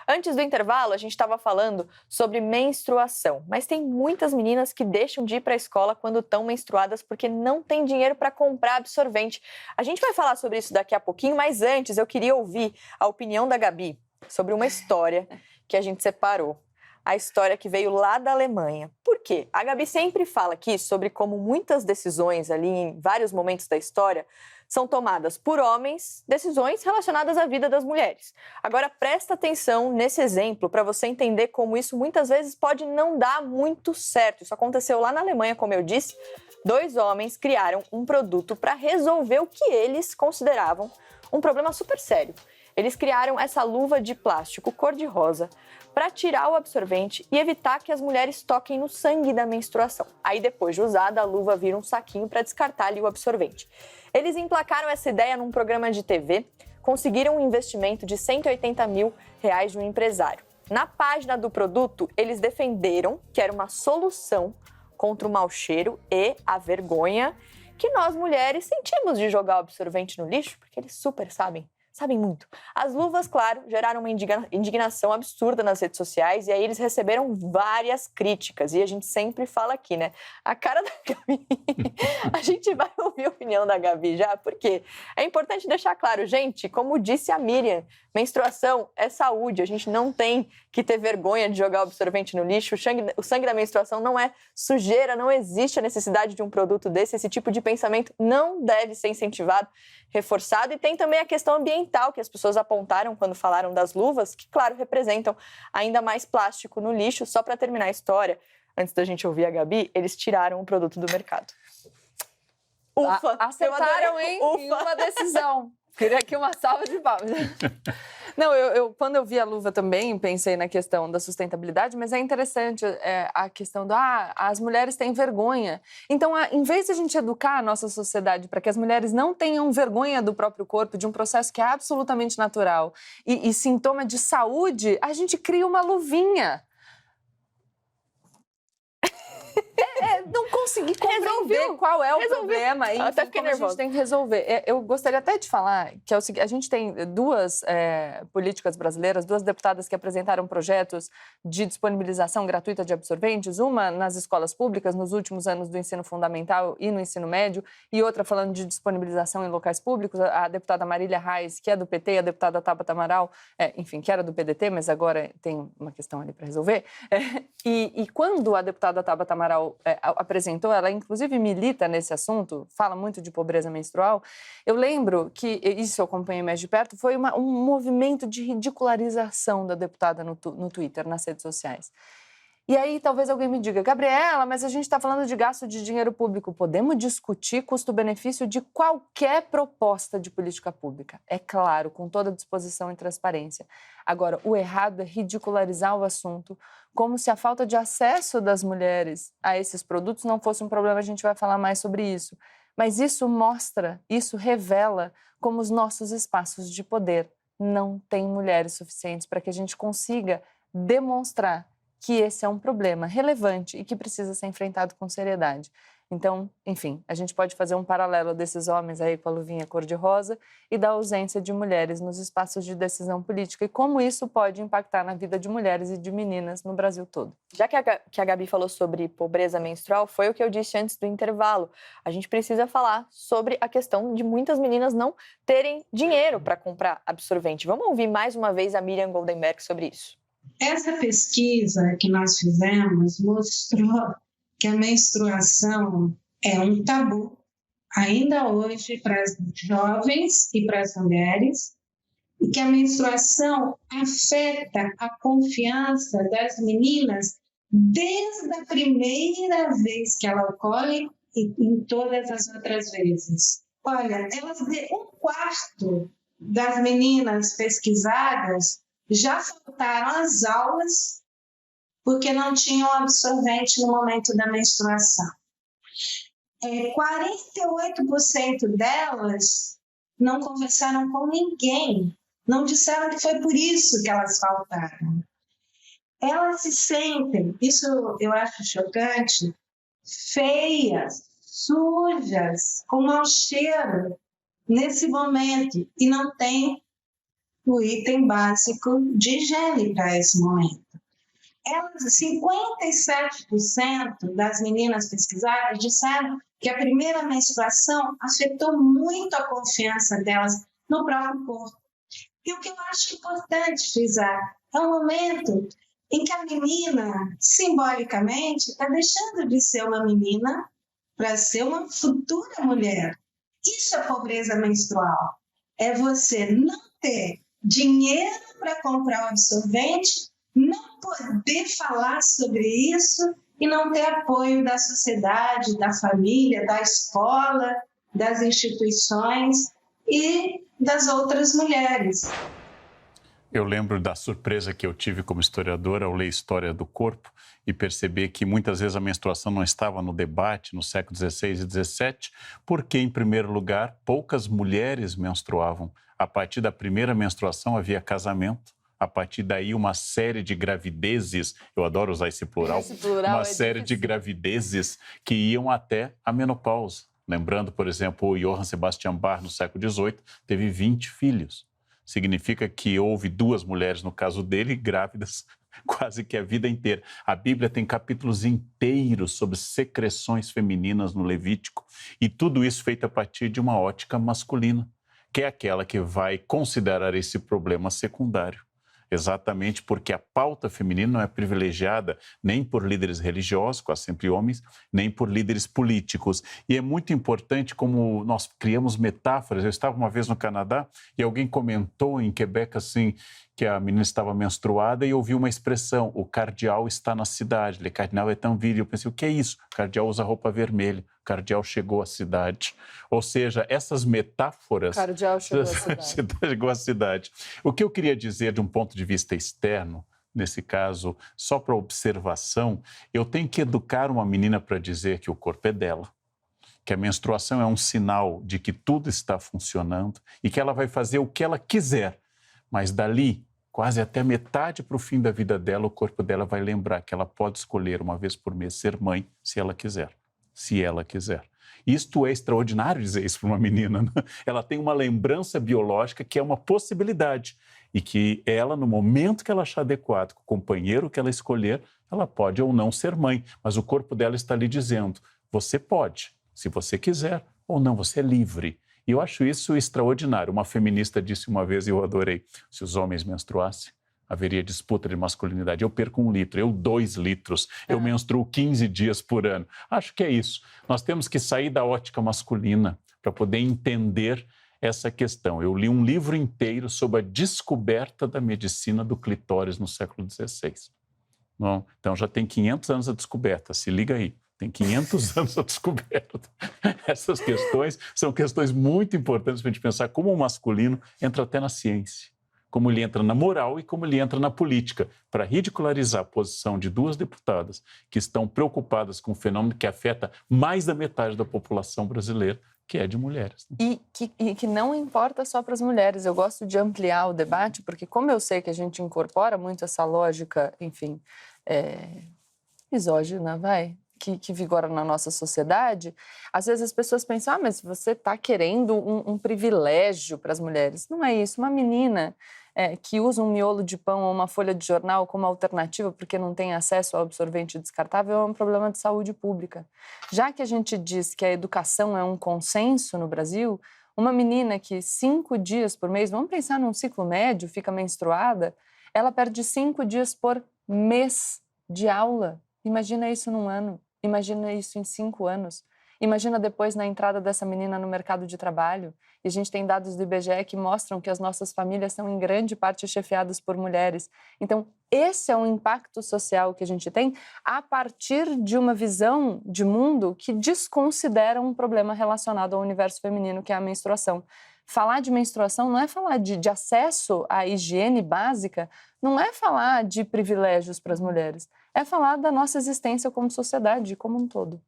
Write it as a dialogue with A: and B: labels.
A: Antes do intervalo, a gente estava falando sobre menstruação, mas tem muitas meninas que deixam de ir para a escola quando estão menstruadas porque não tem dinheiro para comprar absorvente. A gente vai falar sobre isso daqui a pouquinho, mas antes eu queria ouvir a opinião da Gabi sobre uma história que a gente separou. A história que veio lá da Alemanha. Por quê? A Gabi sempre fala aqui sobre como muitas decisões ali em vários momentos da história são tomadas por homens, decisões relacionadas à vida das mulheres. Agora, presta atenção nesse exemplo para você entender como isso muitas vezes pode não dar muito certo. Isso aconteceu lá na Alemanha, como eu disse. 2 homens criaram um produto para resolver o que eles consideravam um problema super sério. Eles criaram essa luva de plástico cor-de-rosa para tirar o absorvente e evitar que as mulheres toquem no sangue da menstruação. Aí, depois de usada, a luva vira um saquinho para descartar ali o absorvente. Eles emplacaram essa ideia num programa de TV, conseguiram um investimento de R$180 mil de um empresário. Na página do produto, eles defenderam que era uma solução contra o mau cheiro e a vergonha que nós mulheres sentimos de jogar o absorvente no lixo, porque eles super sabem muito. As luvas, claro, geraram uma indignação absurda nas redes sociais e aí eles receberam várias críticas. E a gente sempre fala aqui, né? A cara da Gabi. A gente vai ouvir a opinião da Gabi já, porque é importante deixar claro, gente, como disse a Miriam, menstruação é saúde. A gente não tem que ter vergonha de jogar o absorvente no lixo. O sangue da menstruação não é sujeira, não existe a necessidade de um produto desse. Esse tipo de pensamento não deve ser incentivado, reforçado. E tem também a questão ambiental que as pessoas apontaram quando falaram das luvas, que, claro, representam ainda mais plástico no lixo. Só para terminar a história, antes da gente ouvir a Gabi, eles tiraram o produto do mercado. Ufa!
B: Acertaram, hein?
A: Ufa.
B: Em uma decisão. Queria aqui uma salva de palmas. Não, quando eu vi a luva também, pensei na questão da sustentabilidade, mas é interessante a questão as mulheres têm vergonha. Então, em vez de a gente educar a nossa sociedade para que as mulheres não tenham vergonha do próprio corpo, de um processo que é absolutamente natural e sintoma de saúde, a gente cria uma luvinha. Não consegui compreender qual é o problema e
A: até fiquei nervosa.
B: A gente tem que resolver. Eu gostaria até de falar que é o seguinte, a gente tem duas políticas brasileiras, 2 deputadas que apresentaram projetos de disponibilização gratuita de absorventes, uma nas escolas públicas nos últimos anos do ensino fundamental e no ensino médio, e outra falando de disponibilização em locais públicos, a deputada Marília Reis, que é do PT, e a deputada Tabata Amaral, enfim, que era do PDT, mas agora tem uma questão ali para resolver. E quando a deputada Tabata Amaral apresentou, ela inclusive milita nesse assunto, fala muito de pobreza menstrual. Eu lembro que, isso eu acompanhei mais de perto, foi um movimento de ridicularização da deputada no Twitter, nas redes sociais. E aí talvez alguém me diga, Gabriela, mas a gente está falando de gasto de dinheiro público. Podemos discutir custo-benefício de qualquer proposta de política pública. É claro, com toda disposição e transparência. Agora, o errado é ridicularizar o assunto como se a falta de acesso das mulheres a esses produtos não fosse um problema. A gente vai falar mais sobre isso. Mas isso revela como os nossos espaços de poder não têm mulheres suficientes para que a gente consiga demonstrar que esse é um problema relevante e que precisa ser enfrentado com seriedade. Então, enfim, a gente pode fazer um paralelo desses homens aí com a luvinha cor-de-rosa e da ausência de mulheres nos espaços de decisão política e como isso pode impactar na vida de mulheres e de meninas no Brasil todo.
A: Já que a Gabi falou sobre pobreza menstrual, foi o que eu disse antes do intervalo. A gente precisa falar sobre a questão de muitas meninas não terem dinheiro para comprar absorvente. Vamos ouvir mais uma vez a Miriam Goldenberg sobre isso.
C: Essa pesquisa que nós fizemos mostrou que a menstruação é um tabu, ainda hoje, para as jovens e para as mulheres, e que a menstruação afeta a confiança das meninas desde a primeira vez que ela ocorre e em todas as outras vezes. Olha, um quarto das meninas pesquisadas já faltaram às aulas porque não tinham absorvente no momento da menstruação. 48% delas não conversaram com ninguém, não disseram que foi por isso que elas faltaram. Elas se sentem, isso eu acho chocante, feias, sujas, com mau cheiro nesse momento e não tem o item básico de higiene para esse momento. 57% das meninas pesquisadas disseram que a primeira menstruação afetou muito a confiança delas no próprio corpo. E o que eu acho importante frisar é um momento em que a menina, simbolicamente, está deixando de ser uma menina para ser uma futura mulher. Isso é pobreza menstrual. É você não ter dinheiro para comprar o absorvente, não poder falar sobre isso e não ter apoio da sociedade, da família, da escola, das instituições e das outras mulheres.
D: Eu lembro da surpresa que eu tive como historiador ao ler História do Corpo e perceber que muitas vezes a menstruação não estava no debate no século XVI e XVII, porque, em primeiro lugar, poucas mulheres menstruavam. A partir da primeira menstruação havia casamento. A partir daí, uma série de gravidezes, eu adoro usar esse plural uma série de gravidezes que iam até a menopausa. Lembrando, por exemplo, o Johann Sebastian Bach, no século XVIII, teve 20 filhos. Significa que houve 2 mulheres, no caso dele, grávidas quase que a vida inteira. A Bíblia tem capítulos inteiros sobre secreções femininas no Levítico, e tudo isso feito a partir de uma ótica masculina, que é aquela que vai considerar esse problema secundário. Exatamente porque a pauta feminina não é privilegiada nem por líderes religiosos, quase sempre homens, nem por líderes políticos. E é muito importante como nós criamos metáforas. Eu estava uma vez no Canadá e alguém comentou em Quebec assim, que a menina estava menstruada e ouviu uma expressão: o cardeal está na cidade, le cardinal est en ville. Eu pensei, o que é isso? O cardeal usa roupa vermelha, o cardeal chegou à cidade. Ou seja, essas metáforas...
B: O cardeal chegou à cidade.
D: Chegou à cidade. O que eu queria dizer de um ponto de vista externo, nesse caso, só para observação, eu tenho que educar uma menina para dizer que o corpo é dela, que a menstruação é um sinal de que tudo está funcionando e que ela vai fazer o que ela quiser. Mas dali, quase até metade para o fim da vida dela, o corpo dela vai lembrar que ela pode escolher uma vez por mês ser mãe, se ela quiser. Se ela quiser. Isto é extraordinário dizer isso para uma menina, né? Ela tem uma lembrança biológica que é uma possibilidade e que ela, no momento que ela achar adequado, com o companheiro que ela escolher, ela pode ou não ser mãe, mas o corpo dela está lhe dizendo, você pode, se você quiser, ou não, você é livre. E eu acho isso extraordinário. Uma feminista disse uma vez, e eu adorei, se os homens menstruassem, haveria disputa de masculinidade. Eu perco 1 litro, eu 2 litros, eu menstruo 15 dias por ano. Acho que é isso. Nós temos que sair da ótica masculina para poder entender essa questão. Eu li um livro inteiro sobre a descoberta da medicina do clitóris no século XVI. Bom, então já tem 500 anos a descoberta, se liga aí. Tem 500 anos a descoberta. Essas questões são questões muito importantes para a gente pensar como o masculino entra até na ciência, como ele entra na moral e como ele entra na política, para ridicularizar a posição de 2 deputadas que estão preocupadas com um fenômeno que afeta mais da metade da população brasileira, que é de mulheres.
B: E que não importa só para as mulheres. Eu gosto de ampliar o debate, porque como eu sei que a gente incorpora muito essa lógica, enfim, misógina, que vigora na nossa sociedade, às vezes as pessoas pensam, mas você está querendo um privilégio para as mulheres. Não é isso. Uma menina que usa um miolo de pão ou uma folha de jornal como alternativa porque não tem acesso ao absorvente descartável é um problema de saúde pública. Já que a gente diz que a educação é um consenso no Brasil, uma menina que 5 dias por mês, vamos pensar num ciclo médio, fica menstruada, ela perde 5 dias por mês de aula. Imagina isso num ano. Imagina isso em 5 anos. Imagina depois na entrada dessa menina no mercado de trabalho. E a gente tem dados do IBGE que mostram que as nossas famílias são em grande parte chefiadas por mulheres. Então, esse é um impacto social que a gente tem a partir de uma visão de mundo que desconsidera um problema relacionado ao universo feminino, que é a menstruação. Falar de menstruação não é falar de acesso à higiene básica, não é falar de privilégios para as mulheres, é falar da nossa existência como sociedade, como um todo.